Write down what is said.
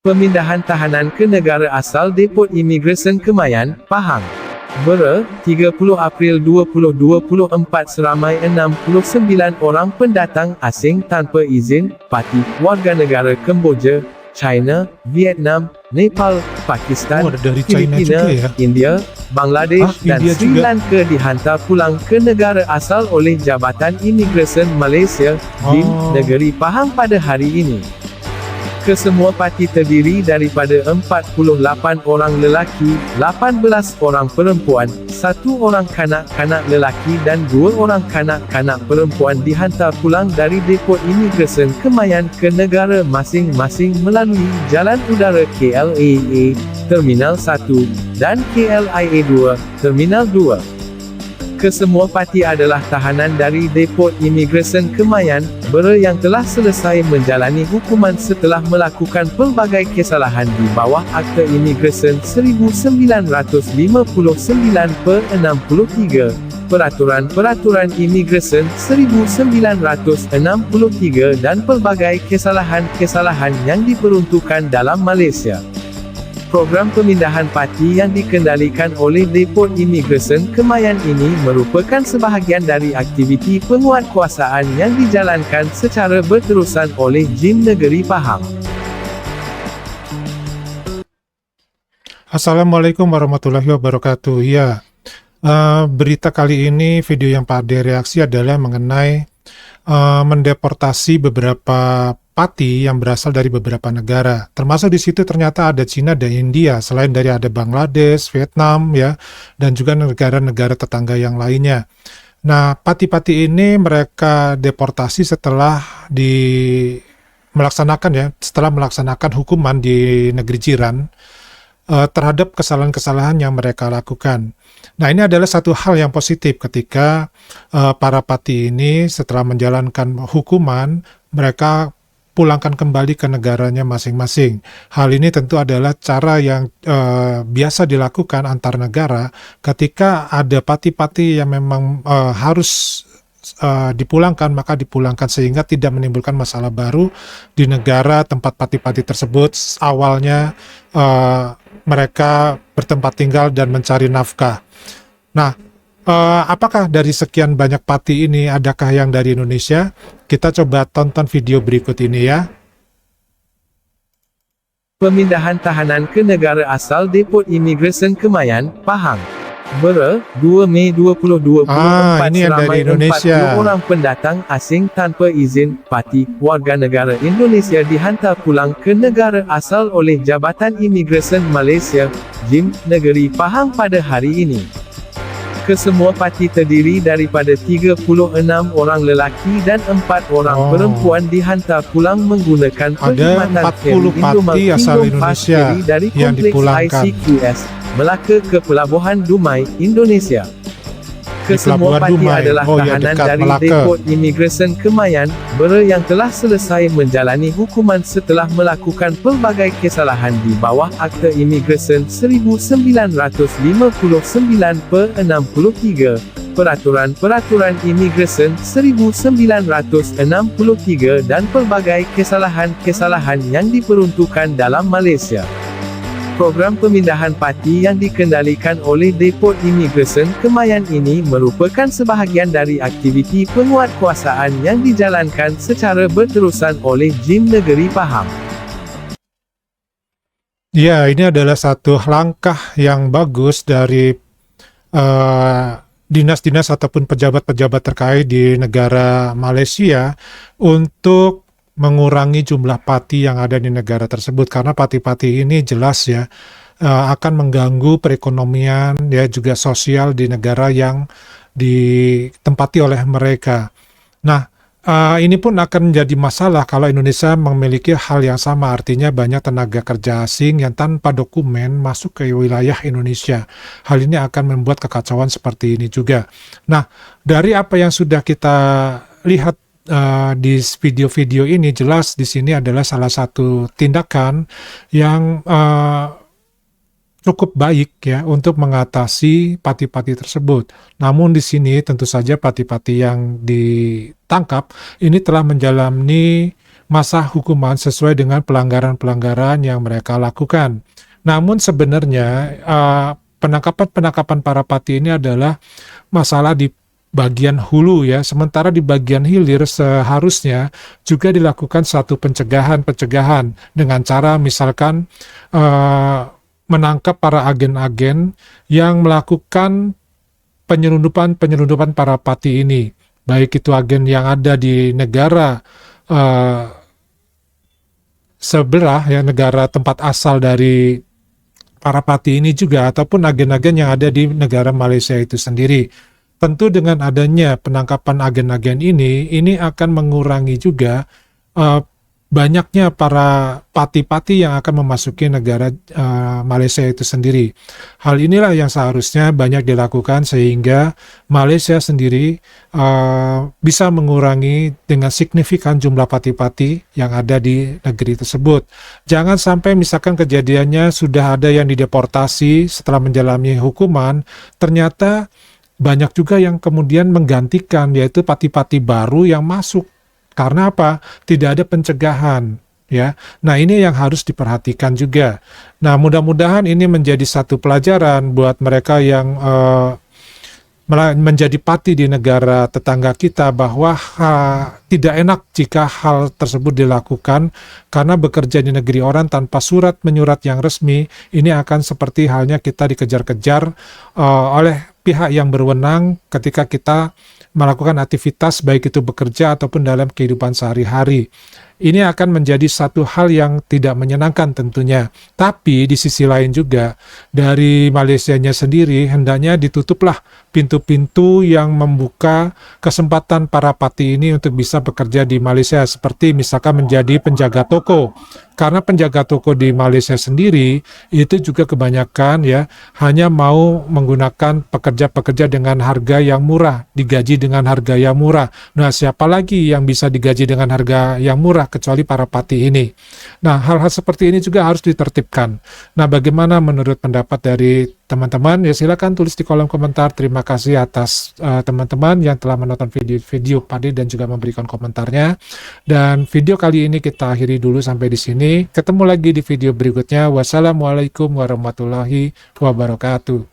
Pemindahan tahanan ke negara asal Depot Imigresen Kemayan, Pahang. Bera, 30 April 2024 seramai 69 orang pendatang asing tanpa izin, parti, warganegara Kemboja, China, Vietnam, Nepal, Pakistan, Dari China Filipina, juga ya? India, Bangladesh, dan India Sri juga. Lanka dihantar pulang ke negara asal oleh Jabatan Imigresen Malaysia, JIM, negeri Pahang pada hari ini. Kesemua parti terdiri daripada 48 orang lelaki, 18 orang perempuan, 1 orang kanak-kanak lelaki dan 2 orang kanak-kanak perempuan dihantar pulang dari Depot Imigresen Kemayan ke negara masing-masing melalui Jalan Udara KLIA, Terminal 1, dan KLIA 2, Terminal 2. Kesemua parti adalah tahanan dari Depot Imigresen Kemayan, Bera yang telah selesai menjalani hukuman setelah melakukan pelbagai kesalahan di bawah Akta Imigresen 1959/63, Peraturan-Peraturan Imigresen 1963 dan pelbagai kesalahan-kesalahan yang diperuntukkan dalam Malaysia. Program pemindahan parti yang dikendalikan oleh Depot Imigresen Kemayan ini merupakan sebahagian dari aktiviti penguatkuasaan yang dijalankan secara berterusan oleh JIM Negeri Pahang. Assalamualaikum warahmatullahi wabarakatuh. Ya, berita kali ini, video yang Pak Ade reaksi adalah mengenai mendeportasi beberapa parti yang berasal dari beberapa negara. Termasuk di situ ternyata ada Cina dan India, selain dari ada Bangladesh, Vietnam, ya, dan juga negara-negara tetangga yang lainnya. Nah, parti-parti ini mereka deportasi setelah setelah melaksanakan hukuman di negeri jiran terhadap kesalahan-kesalahan yang mereka lakukan. Nah, ini adalah satu hal yang positif ketika para parti ini setelah menjalankan hukuman, mereka pulangkan kembali ke negaranya masing-masing. Hal ini tentu adalah cara yang biasa dilakukan antar negara ketika ada parti-parti yang memang harus dipulangkan, maka dipulangkan sehingga tidak menimbulkan masalah baru di negara tempat parti-parti tersebut. Awalnya mereka bertempat tinggal dan mencari nafkah. Nah, apakah dari sekian banyak parti ini adakah yang dari Indonesia? Kita coba tonton video berikut ini ya. Pemindahan tahanan ke negara asal Depot Imigresen Kemayan, Pahang. Bera, 2 Mei 2024 ini yang dari seramai Indonesia. 40 orang pendatang asing tanpa izin, parti, warganegara Indonesia dihantar pulang ke negara asal oleh Jabatan Imigresen Malaysia, JIM, Negeri Pahang pada hari ini. Kesemua parti terdiri daripada 36 orang lelaki dan 4 orang perempuan dihantar pulang menggunakan perkhidmatan feri 40 parti asal Kingdom Fast Indonesia Ferry dari yang kompleks dipulangkan. ICQS, Melaka ke Pelabuhan Dumai, Indonesia. Kesemua Pelabuhan parti Dumai. adalah tahanan dekat dari Melaka. Depot Imigresen Kemayan, Bera yang telah selesai menjalani hukuman setelah melakukan pelbagai kesalahan di bawah Akta Imigresen 1959/63, Peraturan-Peraturan Imigresen 1963 dan pelbagai kesalahan-kesalahan yang diperuntukkan dalam Malaysia. Program pemindahan parti yang dikendalikan oleh Depot Imigresen Kemayan ini merupakan sebahagian dari aktiviti penguatkuasaan yang dijalankan secara berterusan oleh JIM Negeri Pahang. Ya, ini adalah satu langkah yang bagus dari dinas-dinas ataupun pejabat-pejabat terkait di negara Malaysia untuk mengurangi jumlah parti yang ada di negara tersebut, karena parti-parti ini jelas ya akan mengganggu perekonomian ya juga sosial di negara yang ditempati oleh mereka. Nah, ini pun akan menjadi masalah kalau Indonesia memiliki hal yang sama, artinya banyak tenaga kerja asing yang tanpa dokumen masuk ke wilayah Indonesia. Hal ini akan membuat kekacauan seperti ini juga. Nah, dari apa yang sudah kita lihat di video-video ini, jelas di sini adalah salah satu tindakan yang cukup baik ya untuk mengatasi parti-parti tersebut. Namun di sini tentu saja parti-parti yang ditangkap ini telah menjalani masa hukuman sesuai dengan pelanggaran-pelanggaran yang mereka lakukan. Namun sebenarnya penangkapan-penangkapan para pati ini adalah masalah di bagian hulu ya, sementara di bagian hilir seharusnya juga dilakukan satu pencegahan dengan cara misalkan menangkap para agen-agen yang melakukan penyelundupan para pati ini, baik itu agen yang ada di negara sebelah ya, negara tempat asal dari para pati ini juga, ataupun agen-agen yang ada di negara Malaysia itu sendiri. Tentu dengan adanya penangkapan agen-agen ini akan mengurangi juga banyaknya para pati-pati yang akan memasuki negara Malaysia itu sendiri. Hal inilah yang seharusnya banyak dilakukan sehingga Malaysia sendiri bisa mengurangi dengan signifikan jumlah pati-pati yang ada di negeri tersebut. Jangan sampai misalkan kejadiannya sudah ada yang dideportasi setelah menjalani hukuman, ternyata banyak juga yang kemudian menggantikan, yaitu pati-pati baru yang masuk. Karena apa? Tidak ada pencegahan, ya. Nah, ini yang harus diperhatikan juga. Nah, mudah-mudahan ini menjadi satu pelajaran buat mereka yang menjadi pati di negara tetangga kita, bahwa tidak enak jika hal tersebut dilakukan, karena bekerja di negeri orang tanpa surat menyurat yang resmi, ini akan seperti halnya kita dikejar-kejar oleh pihak yang berwenang ketika kita melakukan aktivitas baik itu bekerja ataupun dalam kehidupan sehari-hari. Ini akan menjadi satu hal yang tidak menyenangkan tentunya. Tapi di sisi lain juga, dari Malaysianya sendiri hendaknya ditutuplah pintu-pintu yang membuka kesempatan para pati ini untuk bisa bekerja di Malaysia, seperti misalkan menjadi penjaga toko. Karena penjaga toko di Malaysia sendiri itu juga kebanyakan ya hanya mau menggunakan pekerja-pekerja dengan harga yang murah, digaji dengan harga yang murah. Nah, siapa lagi yang bisa digaji dengan harga yang murah kecuali para pati ini? Nah, hal-hal seperti ini juga harus ditertibkan. Nah, bagaimana menurut pendapat dari teman-teman? Ya, silakan tulis di kolom komentar. Terima kasih atas teman-teman yang telah menonton video Padi dan juga memberikan komentarnya. Dan video kali ini kita akhiri dulu sampai di sini. Ketemu lagi di video berikutnya. Wassalamualaikum warahmatullahi wabarakatuh.